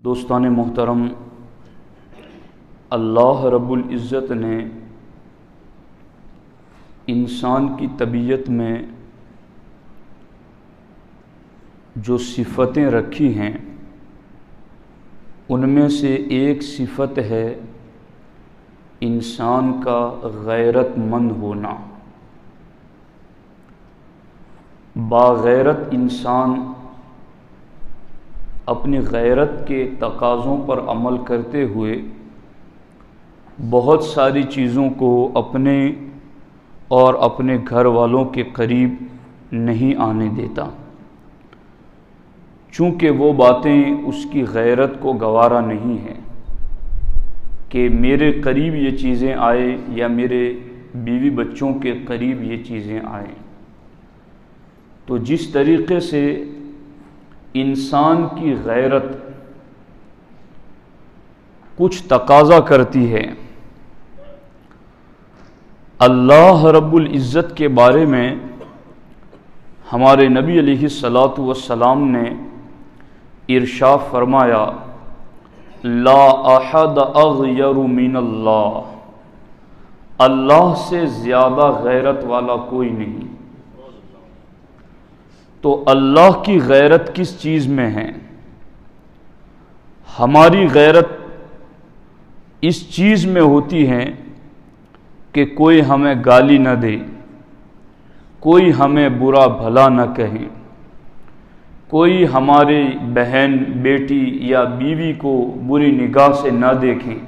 دوستان محترم، اللہ رب العزت نے انسان کی طبیعت میں جو صفتیں رکھی ہیں ان میں سے ایک صفت ہے انسان کا غیرت مند ہونا۔ باغیرت انسان اپنی غیرت کے تقاضوں پر عمل کرتے ہوئے بہت ساری چیزوں کو اپنے اور اپنے گھر والوں کے قریب نہیں آنے دیتا، چونکہ وہ باتیں اس کی غیرت کو گوارا نہیں ہیں کہ میرے قریب یہ چیزیں آئیں یا میرے بیوی بچوں کے قریب یہ چیزیں آئیں۔ تو جس طریقے سے انسان کی غیرت کچھ تقاضا کرتی ہے، اللہ رب العزت کے بارے میں ہمارے نبی علیہ الصلاۃ والسلام نے ارشاد فرمایا، لا احد اغیر من اللہ، اللہ سے زیادہ غیرت والا کوئی نہیں۔ تو اللہ کی غیرت کس چیز میں ہے؟ ہماری غیرت اس چیز میں ہوتی ہے کہ کوئی ہمیں گالی نہ دے، کوئی ہمیں برا بھلا نہ کہے، کوئی ہماری بہن، بیٹی یا بیوی کو بری نگاہ سے نہ دیکھیں۔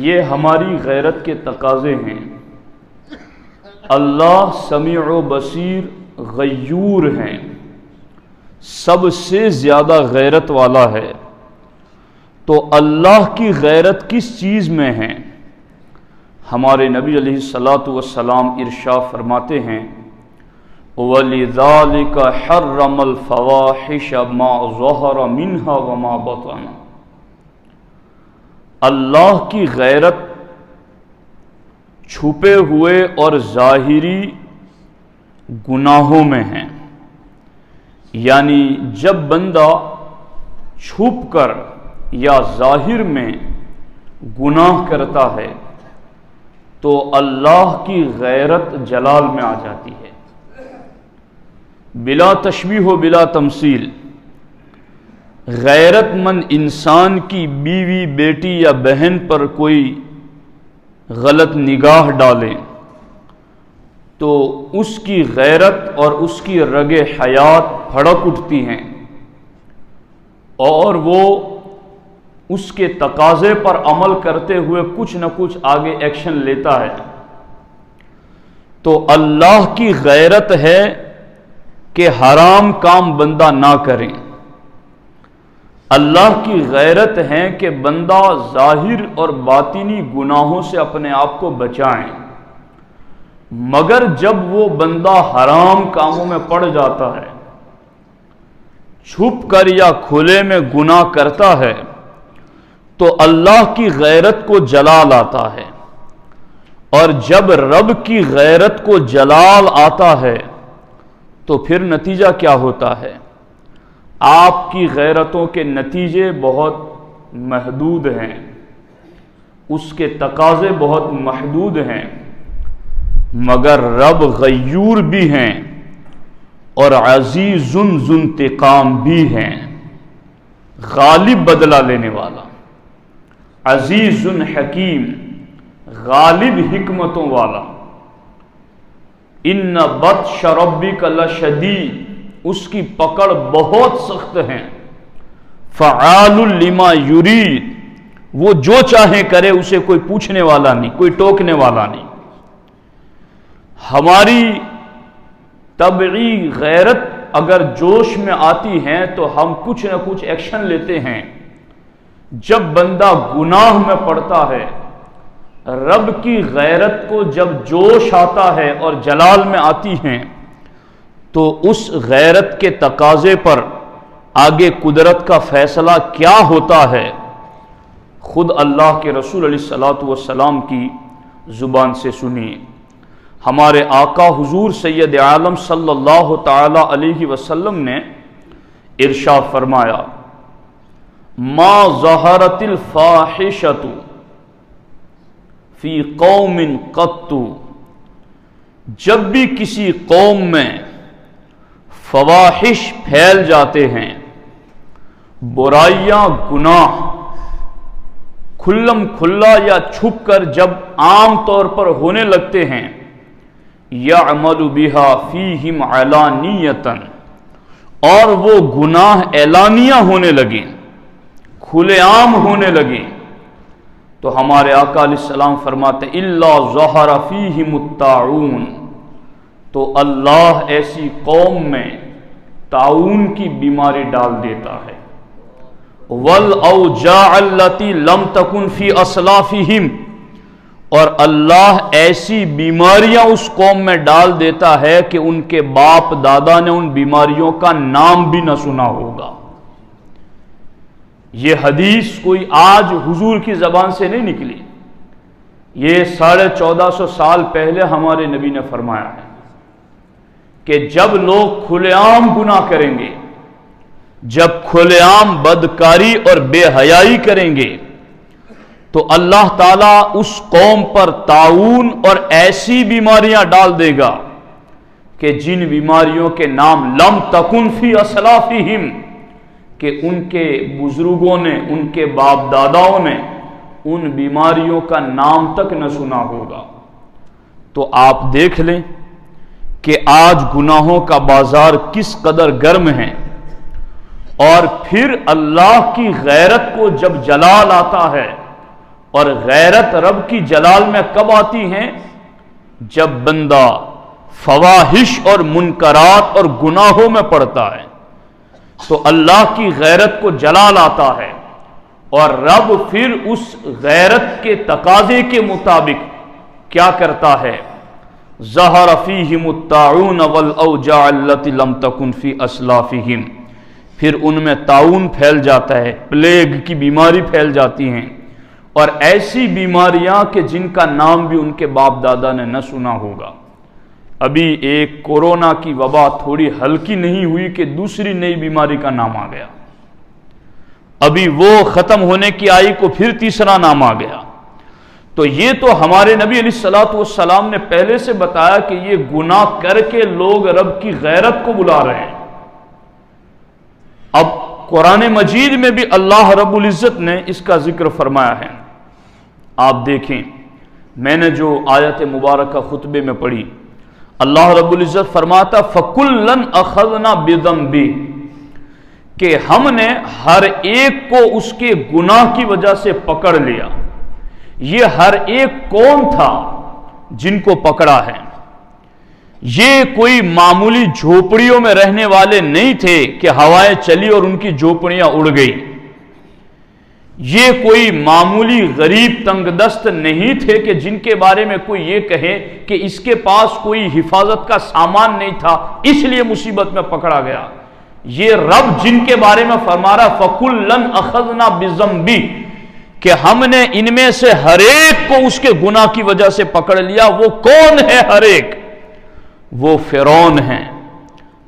یہ ہماری غیرت کے تقاضے ہیں۔ اللہ سمیع و بصیر غیور ہیں، سب سے زیادہ غیرت والا ہے۔ تو اللہ کی غیرت کس چیز میں ہے؟ ہمارے نبی علیہ الصلاۃ والسلام ارشاد فرماتے ہیں، وَلِذَٰلِكَ حَرَّمَ الْفَوَاحِشَ مَا ظَهَرَ مِنْهَا وَمَا بَطَنَ۔ اللہ کی غیرت چھپے ہوئے اور ظاہری گناہوں میں ہیں، یعنی جب بندہ چھپ کر یا ظاہر میں گناہ کرتا ہے تو اللہ کی غیرت جلال میں آ جاتی ہے، بلا تشبیہ و بلا تمثیل۔ غیرت مند انسان کی بیوی، بیٹی یا بہن پر کوئی غلط نگاہ ڈالے تو اس کی غیرت اور اس کی رگ حیات بھڑک اٹھتی ہیں اور وہ اس کے تقاضے پر عمل کرتے ہوئے کچھ نہ کچھ آگے ایکشن لیتا ہے۔ تو اللہ کی غیرت ہے کہ حرام کام بندہ نہ کرے، اللہ کی غیرت ہے کہ بندہ ظاہر اور باطنی گناہوں سے اپنے آپ کو بچائیں، مگر جب وہ بندہ حرام کاموں میں پڑ جاتا ہے، چھپ کر یا کھلے میں گناہ کرتا ہے، تو اللہ کی غیرت کو جلال آتا ہے۔ اور جب رب کی غیرت کو جلال آتا ہے تو پھر نتیجہ کیا ہوتا ہے؟ آپ کی غیرتوں کے نتیجے بہت محدود ہیں، اس کے تقاضے بہت محدود ہیں، مگر رب غیور بھی ہیں اور عزیز ذو انتقام بھی ہیں، غالب بدلہ لینے والا، عزیز حکیم، غالب حکمتوں والا۔ ان بطش ربک لشدید، اس کی پکڑ بہت سخت ہے، فعال لما یرید، وہ جو چاہے کرے، اسے کوئی پوچھنے والا نہیں، کوئی ٹوکنے والا نہیں۔ ہماری طبعی غیرت اگر جوش میں آتی ہے تو ہم کچھ نہ کچھ ایکشن لیتے ہیں۔ جب بندہ گناہ میں پڑتا ہے، رب کی غیرت کو جب جوش آتا ہے اور جلال میں آتی ہیں تو اس غیرت کے تقاضے پر آگے قدرت کا فیصلہ کیا ہوتا ہے، خود اللہ کے رسول علیہ الصلاۃ والسلام کی زبان سے سنیے۔ ہمارے آقا حضور سید عالم صلی اللہ تعالی علیہ وسلم نے ارشاد فرمایا، ما ظہرت الفاحشۃ فی قوم قط، جب بھی کسی قوم میں فواحش پھیل جاتے ہیں، برائیاں گناہ کھلم کھلا یا چھپ کر جب عام طور پر ہونے لگتے ہیں، یعمل بہا فیہم علانیۃً، اور وہ گناہ اعلانیہ ہونے لگے، کھلے عام ہونے لگے، تو ہمارے آقا علیہ السلام فرماتے الا ظہر فیہم الطاعون، تو اللہ ایسی قوم میں طاعون کی بیماری ڈال دیتا ہے، والاوجاع التی لم تکن فی اسلافہم، اور اللہ ایسی بیماریاں اس قوم میں ڈال دیتا ہے کہ ان کے باپ دادا نے ان بیماریوں کا نام بھی نہ سنا ہوگا۔ یہ حدیث کوئی آج حضور کی زبان سے نہیں نکلی، یہ 1450 سال پہلے ہمارے نبی نے فرمایا ہے کہ جب لوگ کھلے عام گناہ کریں گے، جب کھلے عام بدکاری اور بے حیائی کریں گے، تو اللہ تعالیٰ اس قوم پر طاعون اور ایسی بیماریاں ڈال دے گا کہ جن بیماریوں کے نام لم تکن فی اسلافہم، کہ ان کے بزرگوں نے، ان کے باپ داداؤں نے ان بیماریوں کا نام تک نہ سنا ہوگا۔ تو آپ دیکھ لیں کہ آج گناہوں کا بازار کس قدر گرم ہے، اور پھر اللہ کی غیرت کو جب جلال آتا ہے، اور غیرت رب کی جلال میں کب آتی ہیں؟ جب بندہ فواحش اور منکرات اور گناہوں میں پڑتا ہے تو اللہ کی غیرت کو جلال آتا ہے، اور رب پھر اس غیرت کے تقاضے کے مطابق کیا کرتا ہے؟ ظہر فیہم الطاعون والاوجاع التی لم تکن فی اسلافہم، پھر ان میں طاعون پھیل جاتا ہے، پلیگ کی بیماری پھیل جاتی ہیں، اور ایسی بیماریاں کہ جن کا نام بھی ان کے باپ دادا نے نہ سنا ہوگا۔ ابھی ایک کورونا کی وبا تھوڑی ہلکی نہیں ہوئی کہ دوسری نئی بیماری کا نام آ گیا، ابھی وہ ختم ہونے کی آئی کو پھر تیسرا نام آ گیا۔ تو یہ تو ہمارے نبی علیہ الصلوۃ والسلام نے پہلے سے بتایا کہ یہ گناہ کر کے لوگ رب کی غیرت کو بلا رہے ہیں۔ اب قرآن مجید میں بھی اللہ رب العزت نے اس کا ذکر فرمایا ہے۔ آپ دیکھیں، میں نے جو آیت مبارکہ خطبے میں پڑھی، اللہ رب العزت فرماتا فَكُلًّا أَخَذْنَا بِذَنبِهِ، کہ ہم نے ہر ایک کو اس کے گناہ کی وجہ سے پکڑ لیا۔ یہ ہر ایک کون تھا جن کو پکڑا ہے؟ یہ کوئی معمولی جھوپڑیوں میں رہنے والے نہیں تھے کہ ہوائیں چلی اور ان کی جھوپڑیاں اڑ گئی، یہ کوئی معمولی غریب تنگ دست نہیں تھے کہ جن کے بارے میں کوئی یہ کہے کہ اس کے پاس کوئی حفاظت کا سامان نہیں تھا اس لیے مصیبت میں پکڑا گیا۔ یہ رب جن کے بارے میں فرما رہا فَكُلًّا أَخَذْنَا بِذَنبِهِ، کہ ہم نے ان میں سے ہر ایک کو اس کے گناہ کی وجہ سے پکڑ لیا۔ وہ کون ہے ہر ایک؟ وہ فرعون ہیں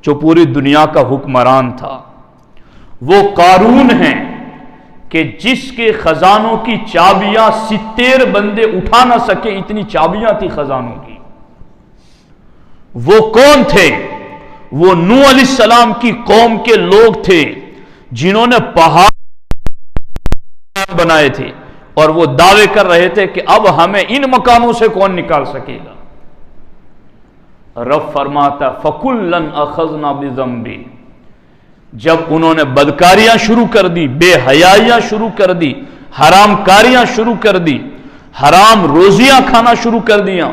جو پوری دنیا کا حکمران تھا، وہ قارون ہیں کہ جس کے خزانوں کی چابیاں 70 بندے اٹھا نہ سکے، اتنی چابیاں تھی خزانوں کی۔ وہ کون تھے؟ وہ نوح علیہ السلام کی قوم کے لوگ تھے جنہوں نے پہاڑ بنائے تھے، اور وہ دعوے کر رہے تھے کہ اب ہمیں ان مکانوں سے کون نکال سکے گا۔ رب فرماتا فَكُلًّا أَخَذْنَا بِذَنبِهِ، جب انہوں نے بدکاریاں شروع کر دی، بے حیائیاں شروع کر دی، حرام کاریاں شروع کر دی، حرام روزیاں کھانا شروع کر دیا،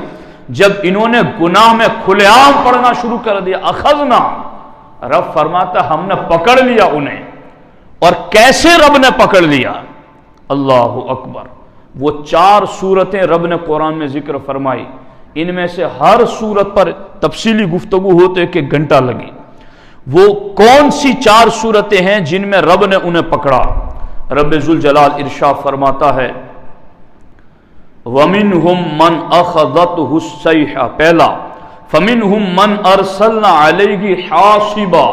جب انہوں نے گناہ میں کھلے عام پڑنا شروع کر دیا، اخذنا، رب فرماتا ہم نے پکڑ لیا انہیں۔ اور کیسے رب نے پکڑ لیا؟ اللہ اکبر۔ وہ 4 صورتیں رب نے قرآن میں ذکر فرمائی، ان میں سے ہر صورت پر تفصیلی گفتگو ہوتے کہ گھنٹہ لگی۔ وہ کون سی 4 صورتیں ہیں جن میں رب نے انہیں پکڑا؟ رب ذوالجلال ارشاد فرماتا ہے وَمِنْهُمْ مَنْ أَخَذَتْهُ الصَّيْحَةُ، پہلا فَمِنْهُمْ مَنْ أَرْسَلْنَا عَلَيْهِ حَاصِبًا،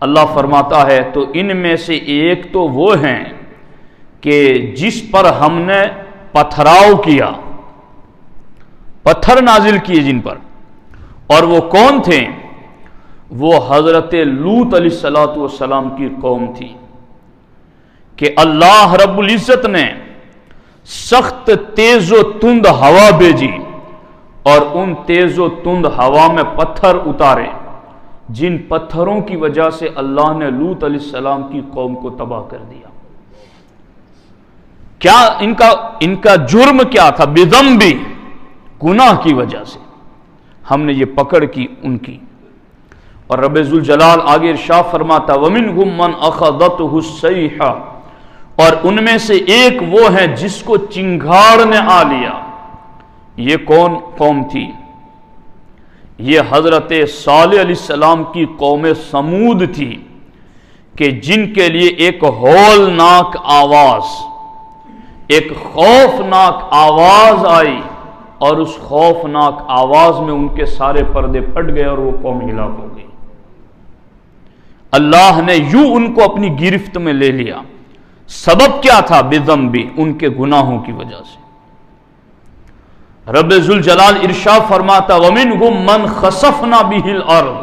اللہ فرماتا ہے تو ان میں سے ایک تو وہ ہیں کہ جس پر ہم نے پتھراؤ کیا، پتھر نازل کیے جن پر، اور وہ کون تھے؟ وہ حضرت لوط علیہ السلام کی قوم تھی کہ اللہ رب العزت نے سخت تیز و تند ہوا بھیجی اور ان تیز و تند ہوا میں پتھر اتارے، جن پتھروں کی وجہ سے اللہ نے لوط علیہ السلام کی قوم کو تباہ کر دیا۔ کیا ان کا جرم کیا تھا؟ بذنبی، گناہ کی وجہ سے ہم نے یہ پکڑ کی ان کی۔ اور رب ذوالجلال آگے ارشاد فرماتا وَمِنْهُمْ مَنْ أَخَذَتْهُ الصَّيْحَةُ، اور ان میں سے ایک وہ ہے جس کو چنگھاڑ نے آ لیا۔ یہ کون قوم تھی؟ یہ حضرت صالح علیہ السلام کی قوم سمود تھی کہ جن کے لیے ایک ہولناک آواز، ایک خوفناک آواز آئی، اور اس خوفناک آواز میں ان کے سارے پردے پھٹ گئے اور وہ قوم ہلاک ہو گئی۔ اللہ نے یوں ان کو اپنی گرفت میں لے لیا۔ سبب کیا تھا؟ بذنبی، ان کے گناہوں کی وجہ سے۔ رب ذوالجلال ارشاد فرماتا وَمِنْهُمْ مَنْ خَسَفْنَا بِهِ الْأَرْضِ،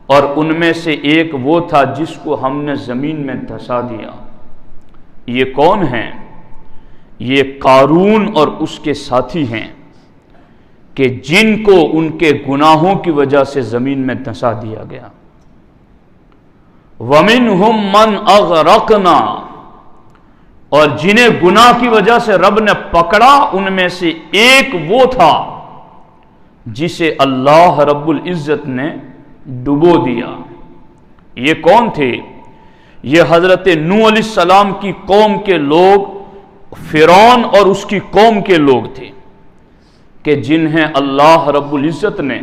اور ان میں سے ایک وہ تھا جس کو ہم نے زمین میں دھسا دیا۔ یہ کون ہیں؟ یہ قارون اور اس کے ساتھی ہیں کہ جن کو ان کے گناہوں کی وجہ سے زمین میں دھسا دیا گیا۔ وَمِنْهُمْ مَنْ أَغْرَقْنَا، اور جنہیں گناہ کی وجہ سے رب نے پکڑا ان میں سے ایک وہ تھا جسے اللہ رب العزت نے ڈبو دیا۔ یہ کون تھے؟ یہ حضرت نوح علیہ السلام کی قوم کے لوگ، فرعون اور اس کی قوم کے لوگ تھے کہ جنہیں اللہ رب العزت نے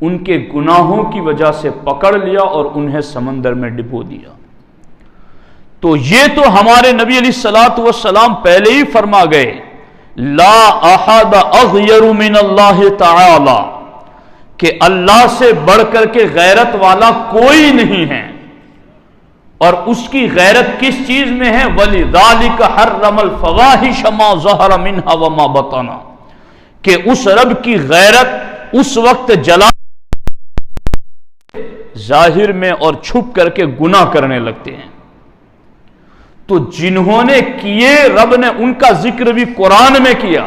ان کے گناہوں کی وجہ سے پکڑ لیا اور انہیں سمندر میں ڈبو دیا۔ تو یہ تو ہمارے نبی علیہ الصلوۃ والسلام پہلے ہی فرما گئے لا احد اغیر من اللہ تعالی، کہ اللہ سے بڑھ کر کے غیرت والا کوئی نہیں ہے۔ اور اس کی غیرت کس چیز میں ہے؟ وَلِذَالِكَ حَرَّمَ الْفَوَاحِشَ مَا ظَهَرَ مِنْهَا وَمَا بَطَنَ، کہ اس رب کی غیرت اس وقت جلا ظاہر میں اور چھپ کر کے گناہ کرنے لگتے ہیں۔ تو جنہوں نے کیے رب نے ان کا ذکر بھی قرآن میں کیا،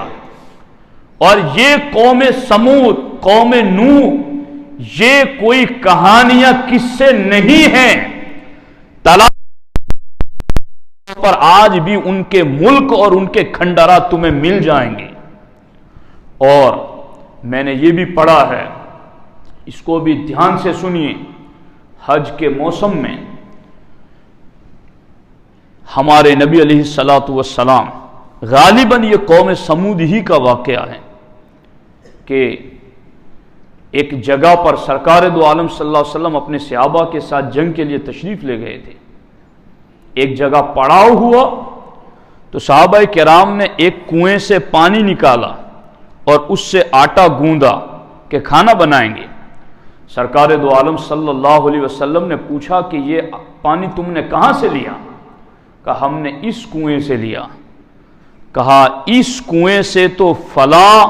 اور یہ قوم سمود، قوم نوح، یہ کوئی کہانیاں قصے نہیں ہیں۔ پر آج بھی ان کے ملک اور ان کے کھنڈرات تمہیں مل جائیں گے۔ اور میں نے یہ بھی پڑھا ہے، اس کو بھی دھیان سے سنیے، حج کے موسم میں ہمارے نبی علیہ الصلوۃ والسلام، غالباً یہ قوم سمود ہی کا واقعہ ہے کہ ایک جگہ پر سرکار دو عالم صلی اللہ علیہ وسلم اپنے صحابہ کے ساتھ جنگ کے لیے تشریف لے گئے تھے۔ ایک جگہ پڑاؤ ہوا تو صحابہ کرام نے ایک کنویں سے پانی نکالا اور اس سے آٹا گوندا کہ کھانا بنائیں گے۔ سرکار دو عالم صلی اللہ علیہ وسلم نے پوچھا کہ یہ پانی تم نے کہاں سے لیا؟ کہا ہم نے اس کنویں سے لیا۔ کہا اس کنویں سے تو فلاں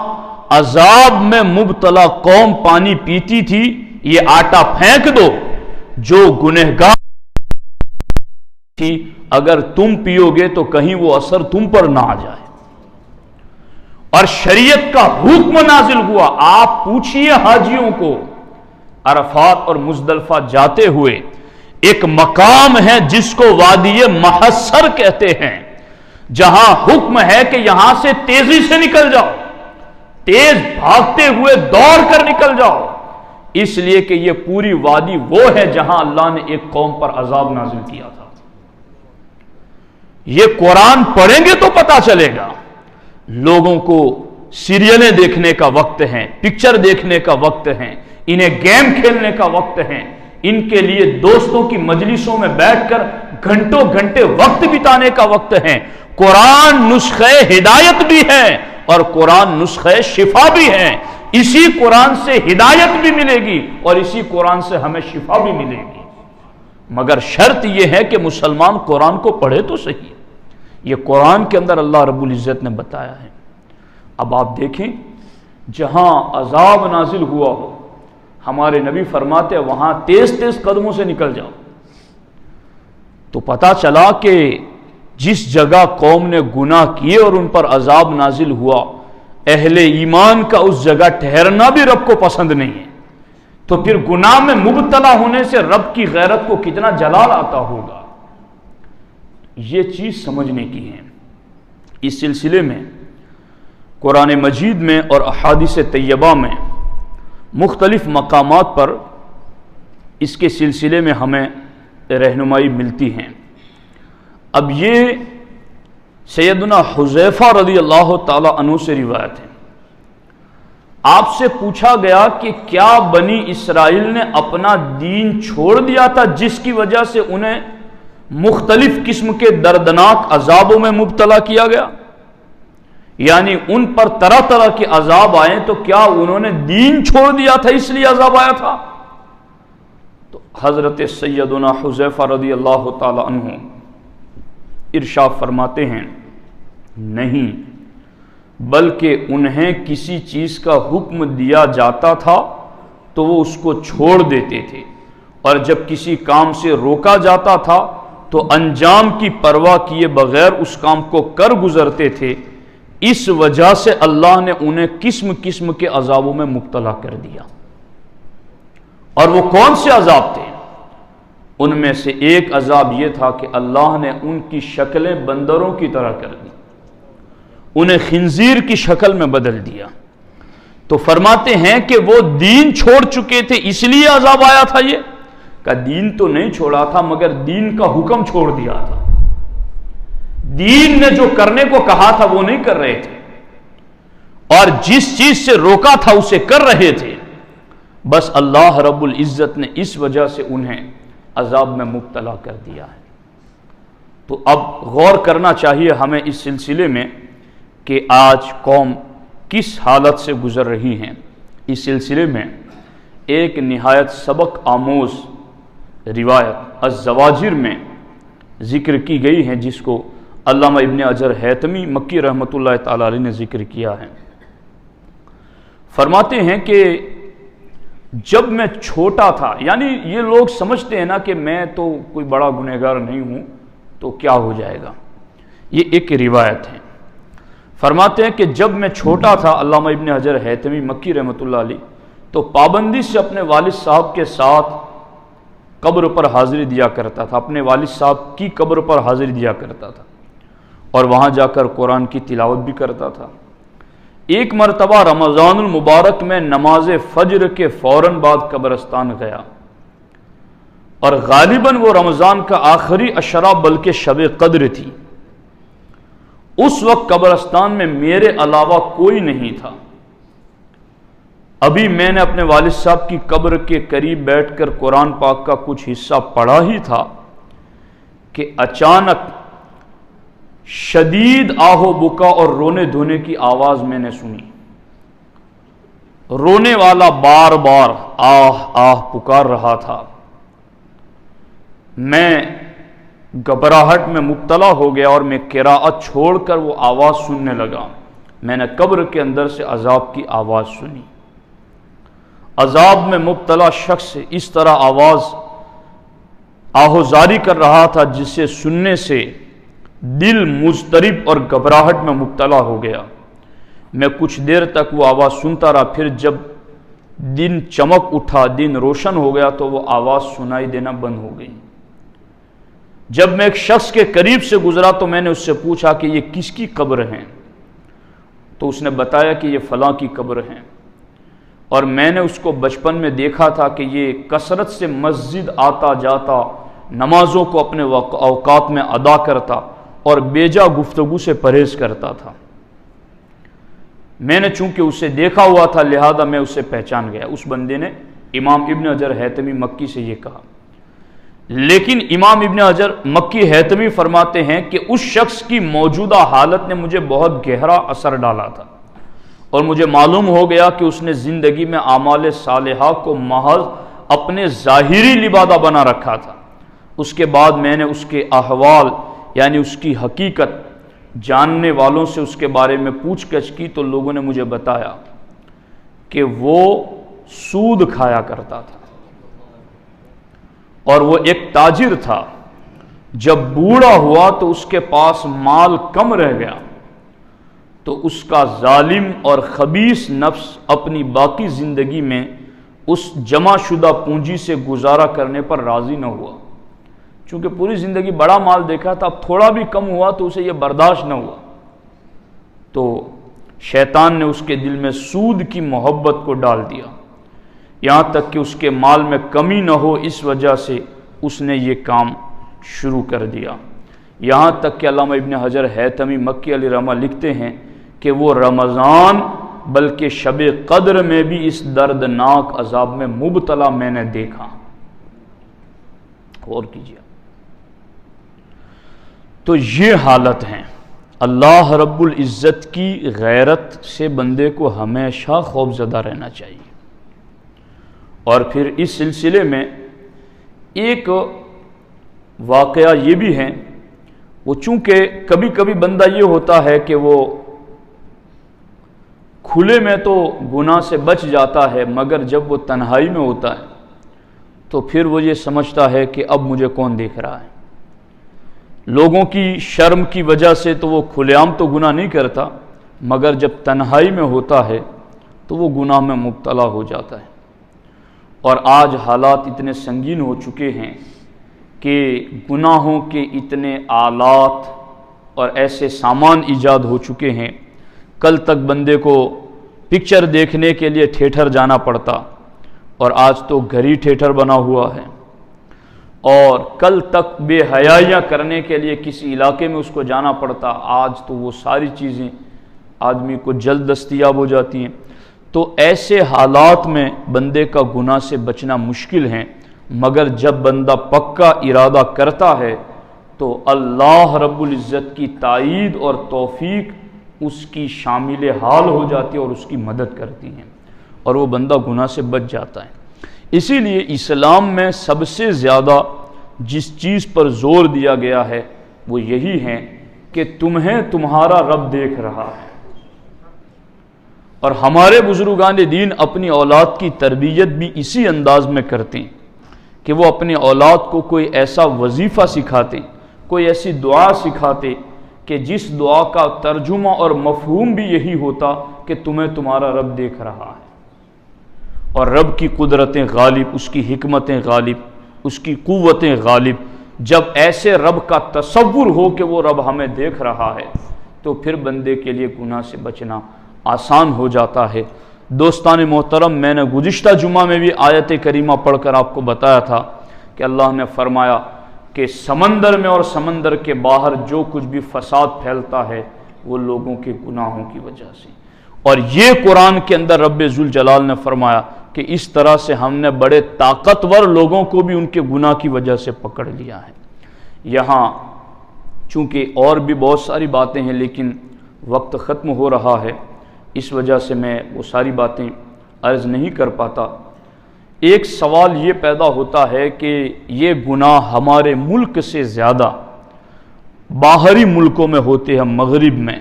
عذاب میں مبتلا قوم پانی پیتی تھی، یہ آٹا پھینک دو، جو گنہگار تھی اگر تم پیو گے تو کہیں وہ اثر تم پر نہ آ جائے۔ اور شریعت کا حکم نازل ہوا۔ آپ پوچھئے حاجیوں کو، عرفات اور مزدلفہ جاتے ہوئے ایک مقام ہے جس کو وادی محصر کہتے ہیں، جہاں حکم ہے کہ یہاں سے تیزی سے نکل جاؤ، تیز بھاگتے ہوئے دوڑ کر نکل جاؤ، اس لیے کہ یہ پوری وادی وہ ہے جہاں اللہ نے ایک قوم پر عذاب نازل کیا تھا۔ یہ قرآن پڑھیں گے تو پتا چلے گا۔ لوگوں کو سیریلیں دیکھنے کا وقت ہے، پکچر دیکھنے کا وقت ہے، انہیں گیم کھیلنے کا وقت ہے، ان کے لیے دوستوں کی مجلسوں میں بیٹھ کر گھنٹوں گھنٹے وقت بتانے کا وقت ہے۔ قرآن نسخہ ہدایت بھی ہے اور قرآن نسخہ شفا بھی ہے۔ اسی قرآن سے ہدایت بھی ملے گی اور اسی قرآن سے ہمیں شفا بھی ملے گی۔ مگر شرط یہ ہے کہ مسلمان قرآن کو پڑھے تو صحیح. یہ قرآن کے اندر اللہ رب العزت نے بتایا ہے. اب آپ دیکھیں جہاں عذاب نازل ہوا ہو ہمارے نبی فرماتے ہیں وہاں تیز تیز قدموں سے نکل جاؤ. تو پتہ چلا کہ جس جگہ قوم نے گناہ کیے اور ان پر عذاب نازل ہوا اہل ایمان کا اس جگہ ٹھہرنا بھی رب کو پسند نہیں ہے. تو پھر گناہ میں مبتلا ہونے سے رب کی غیرت کو کتنا جلال آتا ہوگا. یہ چیز سمجھنے کی ہے. اس سلسلے میں قرآن مجید میں اور احادیث طیبہ میں مختلف مقامات پر اس کے سلسلے میں ہمیں رہنمائی ملتی ہیں. اب یہ سیدنا حذیفہ رضی اللہ تعالی عنہ سے روایت ہے. آپ سے پوچھا گیا کہ کیا بنی اسرائیل نے اپنا دین چھوڑ دیا تھا جس کی وجہ سے انہیں مختلف قسم کے دردناک عذابوں میں مبتلا کیا گیا؟ یعنی ان پر طرح طرح کے عذاب آئے تو کیا انہوں نے دین چھوڑ دیا تھا اس لیے عذاب آیا تھا؟ تو حضرت سیدنا حذیفہ رضی اللہ تعالی عنہ ارشاد فرماتے ہیں نہیں، بلکہ انہیں کسی چیز کا حکم دیا جاتا تھا تو وہ اس کو چھوڑ دیتے تھے، اور جب کسی کام سے روکا جاتا تھا تو انجام کی پرواہ کیے بغیر اس کام کو کر گزرتے تھے. اس وجہ سے اللہ نے انہیں قسم قسم کے عذابوں میں مبتلا کر دیا. اور وہ کون سے عذاب تھے؟ ان میں سے ایک عذاب یہ تھا کہ اللہ نے ان کی شکلیں بندروں کی طرح کر دی، انہیں خنزیر کی شکل میں بدل دیا. تو فرماتے ہیں کہ وہ دین چھوڑ چکے تھے اس لیے عذاب آیا تھا. یہ کہ دین تو نہیں چھوڑا تھا مگر دین کا حکم چھوڑ دیا تھا. دین نے جو کرنے کو کہا تھا وہ نہیں کر رہے تھے، اور جس چیز سے روکا تھا اسے کر رہے تھے. بس اللہ رب العزت نے اس وجہ سے انہیں عذاب میں مبتلا کر دیا ہے. تو اب غور کرنا چاہیے ہمیں اس سلسلے میں کہ آج قوم کس حالت سے گزر رہی ہیں. اس سلسلے میں ایک نہایت سبق آموز روایت الزواجر میں ذکر کی گئی ہے جس کو علامہ ابن حجر حیتمی مکی رحمۃ اللہ تعالی علیہ نے ذکر کیا ہے. فرماتے ہیں کہ جب میں چھوٹا تھا، یعنی یہ لوگ سمجھتے ہیں نا کہ میں تو کوئی بڑا گنہگار نہیں ہوں تو کیا ہو جائے گا. یہ ایک روایت ہے. فرماتے ہیں کہ جب میں چھوٹا تھا علامہ ابن حجر حیتمی مکی رحمۃ اللہ علیہ تو پابندی سے اپنے والد صاحب کے ساتھ قبر پر حاضری دیا کرتا تھا، اپنے والد صاحب کی قبر پر حاضری دیا کرتا تھا اور وہاں جا کر قرآن کی تلاوت بھی کرتا تھا. ایک مرتبہ رمضان المبارک میں نماز فجر کے فوراً بعد قبرستان گیا، اور غالباً وہ رمضان کا آخری عشرہ بلکہ شب قدر تھی. اس وقت قبرستان میں میرے علاوہ کوئی نہیں تھا. ابھی میں نے اپنے والد صاحب کی قبر کے قریب بیٹھ کر قرآن پاک کا کچھ حصہ پڑھا ہی تھا کہ اچانک شدید آہ و بکا اور رونے دھونے کی آواز میں نے سنی. رونے والا بار بار آہ آہ پکار رہا تھا. میں گھبراہٹ میں مبتلا ہو گیا اور میں قراءت چھوڑ کر وہ آواز سننے لگا. میں نے قبر کے اندر سے عذاب کی آواز سنی. عذاب میں مبتلا شخص اس طرح آواز آہوزاری کر رہا تھا جسے سننے سے دل مضطرب اور گھبراہٹ میں مبتلا ہو گیا. میں کچھ دیر تک وہ آواز سنتا رہا. پھر جب دن چمک اٹھا، دن روشن ہو گیا تو وہ آواز سنائی دینا بند ہو گئی. جب میں ایک شخص کے قریب سے گزرا تو میں نے اس سے پوچھا کہ یہ کس کی قبر ہیں؟ تو اس نے بتایا کہ یہ فلاں کی قبر ہیں. اور میں نے اس کو بچپن میں دیکھا تھا کہ یہ کثرت سے مسجد آتا جاتا، نمازوں کو اپنے اوقات میں ادا کرتا اور بیجا گفتگو سے پرہیز کرتا تھا. میں نے چونکہ اسے دیکھا ہوا تھا لہذا میں اسے پہچان گیا. اس بندے نے امام ابن حجر حیتمی مکی سے یہ کہا. لیکن امام ابن حجر مکی حیتمی فرماتے ہیں کہ اس شخص کی موجودہ حالت نے مجھے بہت گہرا اثر ڈالا تھا، اور مجھے معلوم ہو گیا کہ اس نے زندگی میں اعمال صالحہ کو محض اپنے ظاہری لبادہ بنا رکھا تھا، اس کے بعد میں نے اس کے احوال یعنی اس کی حقیقت جاننے والوں سے اس کے بارے میں پوچھ گچھ کی تو لوگوں نے مجھے بتایا کہ وہ سود کھایا کرتا تھا اور وہ ایک تاجر تھا. جب بوڑھا ہوا تو اس کے پاس مال کم رہ گیا تو اس کا ظالم اور خبیث نفس اپنی باقی زندگی میں اس جمع شدہ پونجی سے گزارا کرنے پر راضی نہ ہوا. چونکہ پوری زندگی بڑا مال دیکھا تھا، اب تھوڑا بھی کم ہوا تو اسے یہ برداشت نہ ہوا. تو شیطان نے اس کے دل میں سود کی محبت کو ڈال دیا، یہاں تک کہ اس کے مال میں کمی نہ ہو. اس وجہ سے اس نے یہ کام شروع کر دیا. یہاں تک کہ علامہ ابن حجر ہیثمی مکی علیہ رحمہ لکھتے ہیں کہ وہ رمضان بلکہ شب قدر میں بھی اس دردناک عذاب میں مبتلا میں نے دیکھا. غور کیجیے. تو یہ حالت ہیں. اللہ رب العزت کی غیرت سے بندے کو ہمیشہ خوف زدہ رہنا چاہیے. اور پھر اس سلسلے میں ایک واقعہ یہ بھی ہے، وہ چونکہ کبھی کبھی بندہ یہ ہوتا ہے کہ وہ کھلے میں تو گناہ سے بچ جاتا ہے، مگر جب وہ تنہائی میں ہوتا ہے تو پھر وہ یہ سمجھتا ہے کہ اب مجھے کون دیکھ رہا ہے. لوگوں کی شرم کی وجہ سے تو وہ کھلے عام تو گناہ نہیں کرتا، مگر جب تنہائی میں ہوتا ہے تو وہ گناہ میں مبتلا ہو جاتا ہے. اور آج حالات اتنے سنگین ہو چکے ہیں کہ گناہوں کے اتنے آلات اور ایسے سامان ایجاد ہو چکے ہیں. کل تک بندے کو پکچر دیکھنے کے لیے تھیٹر جانا پڑتا اور آج تو گھر ہی تھیٹر بنا ہوا ہے. اور کل تک بے حیائیاں کرنے کے لیے کسی علاقے میں اس کو جانا پڑتا، آج تو وہ ساری چیزیں آدمی کو جلد دستیاب ہو جاتی ہیں. تو ایسے حالات میں بندے کا گناہ سے بچنا مشکل ہے، مگر جب بندہ پکا ارادہ کرتا ہے تو اللہ رب العزت کی تائید اور توفیق اس کی شامل حال ہو جاتی ہے اور اس کی مدد کرتی ہیں اور وہ بندہ گناہ سے بچ جاتا ہے. اسی لیے اسلام میں سب سے زیادہ جس چیز پر زور دیا گیا ہے وہ یہی ہے کہ تمہیں تمہارا رب دیکھ رہا ہے. اور ہمارے بزرگان دین اپنی اولاد کی تربیت بھی اسی انداز میں کرتے ہیں کہ وہ اپنی اولاد کو کوئی ایسا وظیفہ سکھاتے، کوئی ایسی دعا سکھاتے کہ جس دعا کا ترجمہ اور مفہوم بھی یہی ہوتا کہ تمہیں تمہارا رب دیکھ رہا ہے. اور رب کی قدرتیں غالب، اس کی حکمتیں غالب، اس کی قوتیں غالب. جب ایسے رب کا تصور ہو کہ وہ رب ہمیں دیکھ رہا ہے تو پھر بندے کے لیے گناہ سے بچنا آسان ہو جاتا ہے. دوستان محترم، میں نے گزشتہ جمعہ میں بھی آیت کریمہ پڑھ کر آپ کو بتایا تھا کہ اللہ نے فرمایا کہ سمندر میں اور سمندر کے باہر جو کچھ بھی فساد پھیلتا ہے وہ لوگوں کے گناہوں کی وجہ سے. اور یہ قرآن کے اندر رب ذوالجلال نے فرمایا کہ اس طرح سے ہم نے بڑے طاقتور لوگوں کو بھی ان کے گناہ کی وجہ سے پکڑ لیا ہے. یہاں چونکہ اور بھی بہت ساری باتیں ہیں لیکن وقت ختم ہو رہا ہے، اس وجہ سے میں وہ ساری باتیں عرض نہیں کر پاتا. ایک سوال یہ پیدا ہوتا ہے کہ یہ گناہ ہمارے ملک سے زیادہ باہری ملکوں میں ہوتے ہیں، مغرب میں،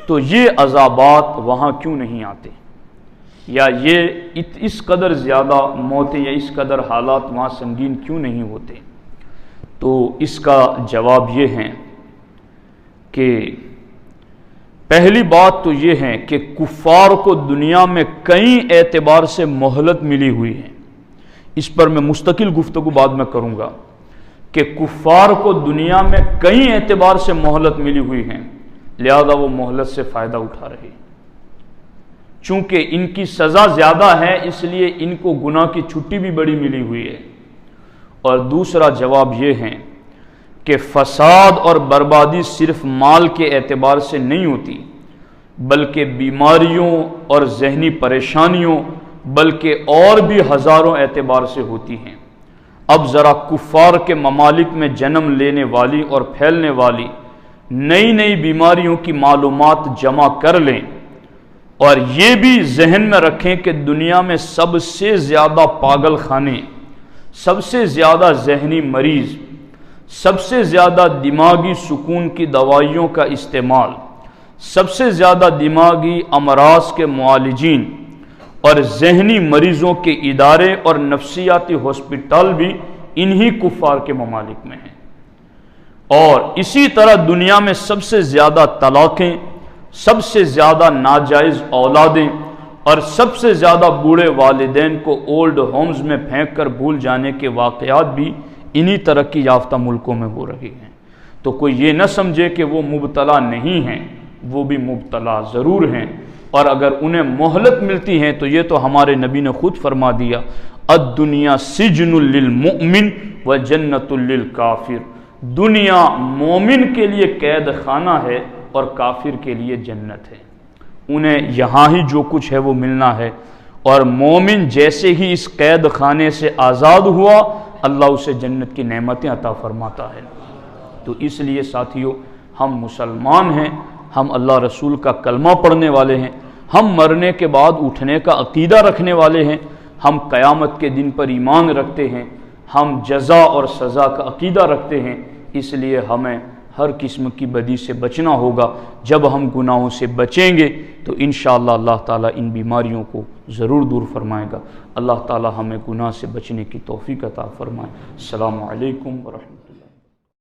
تو یہ عذابات وہاں کیوں نہیں آتے، یا یہ اس قدر زیادہ موتیں یا اس قدر حالات وہاں سنگین کیوں نہیں ہوتے؟ تو اس کا جواب یہ ہے کہ پہلی بات تو یہ ہے کہ کفار کو دنیا میں کئی اعتبار سے مہلت ملی ہوئی ہے. اس پر میں مستقل گفتگو بعد میں کروں گا کہ کفار کو دنیا میں کئی اعتبار سے مہلت ملی ہوئی ہے، لہذا وہ مہلت سے فائدہ اٹھا رہے. چونکہ ان کی سزا زیادہ ہے اس لیے ان کو گناہ کی چھٹی بھی بڑی ملی ہوئی ہے. اور دوسرا جواب یہ ہے کہ فساد اور بربادی صرف مال کے اعتبار سے نہیں ہوتی بلکہ بیماریوں اور ذہنی پریشانیوں بلکہ اور بھی ہزاروں اعتبار سے ہوتی ہیں. اب ذرا کفار کے ممالک میں جنم لینے والی اور پھیلنے والی نئی نئی بیماریوں کی معلومات جمع کر لیں اور یہ بھی ذہن میں رکھیں کہ دنیا میں سب سے زیادہ پاگل خانے، سب سے زیادہ ذہنی مریض، سب سے زیادہ دماغی سکون کی دوائیوں کا استعمال، سب سے زیادہ دماغی امراض کے معالجین اور ذہنی مریضوں کے ادارے اور نفسیاتی ہاسپٹل بھی انہی کفار کے ممالک میں ہیں۔ اور اسی طرح دنیا میں سب سے زیادہ طلاقیں، سب سے زیادہ ناجائز اولادیں اور سب سے زیادہ بوڑھے والدین کو اولڈ ہومز میں پھینک کر بھول جانے کے واقعات بھی انہی ترقی یافتہ ملکوں میں ہو رہے ہیں۔ تو کوئی یہ نہ سمجھے کہ وہ مبتلا نہیں ہیں، وہ بھی مبتلا ضرور ہیں، اور اگر انہیں مہلت ملتی ہے تو یہ تو ہمارے نبی نے خود فرما دیا، الدنیا سجن للمؤمن و جنت للکافر، دنیا مومن کے لیے قید خانہ ہے اور کافر کے لیے جنت ہے۔ انہیں یہاں ہی جو کچھ ہے وہ ملنا ہے، اور مومن جیسے ہی اس قید خانے سے آزاد ہوا اللہ اسے جنت کی نعمتیں عطا فرماتا ہے۔ تو اس لیے ساتھیو، ہم مسلمان ہیں، ہم اللہ رسول کا کلمہ پڑھنے والے ہیں، ہم مرنے کے بعد اٹھنے کا عقیدہ رکھنے والے ہیں، ہم قیامت کے دن پر ایمان رکھتے ہیں، ہم جزا اور سزا کا عقیدہ رکھتے ہیں۔ اس لیے ہمیں ہر قسم کی بدی سے بچنا ہوگا۔ جب ہم گناہوں سے بچیں گے تو انشاءاللہ اللہ تعالیٰ ان بیماریوں کو ضرور دور فرمائے گا۔ اللہ تعالیٰ ہمیں گناہ سے بچنے کی توفیق عطا فرمائے۔ السلام علیکم ورحمۃ اللہ۔